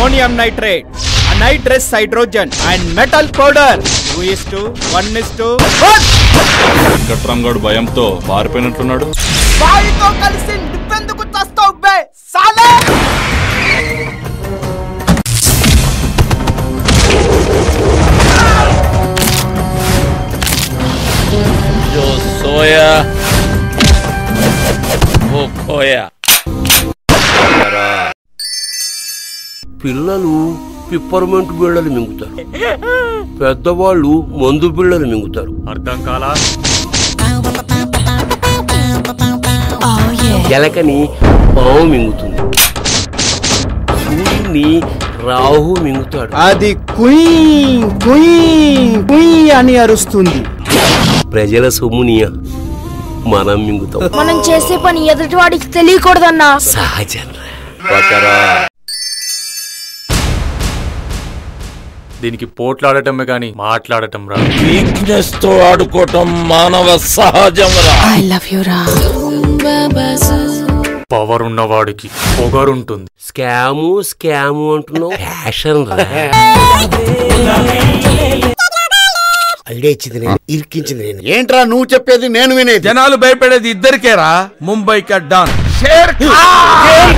ammonium nitrate, anhydrous hydrogen and metal powder. 2:1:1. వెంకట్రంగడు భయంతో పారిపోయినట్టున్నాడు. వాయితో కలిసి నిప్పెందుకు చస్తావు బే సాలే. जो सोया वो खोया. పిల్లలు పిప్పర్మెంట్ బిళ్ళలు మింగుతారు, పెద్దవాళ్ళు మందు బిళ్ళలు మింగుతారు. అర్థం కాలా? ఎలకని పాము మింగుతుంది, సూర్యుని రాహు మింగుతాడు. అది కుయ్ కుయ్ కుయ్ అని అరుస్తుంది. ప్రజల సొమ్మునియ మనం మింగుతాం. మనం చేసే పని ఎదుటి వాడికి తెలియకూడదన్నా. సహజం. దీనికి పోట్లాడటమే గాని మాట్లాడటం రా. వీక్నెస్ తో ఆడుకోవటం మానవ సహజం రా. ఐ లవ్ యు రా. పవర్ ఉన్నవాడికి పొగరుంటుంది. స్కాము స్కాము అంటున్నావు. ఫ్యాషన్ రా. ఐడియా ఇచ్చింది నేను, ఇరికించింది నేను. ఏంట్రా నువ్వు చెప్పేది నేను వినేది? జనాలు భయపడేది ఇద్దరికేరా, ముంబై కా డాన్ షేర్ ఖాన్.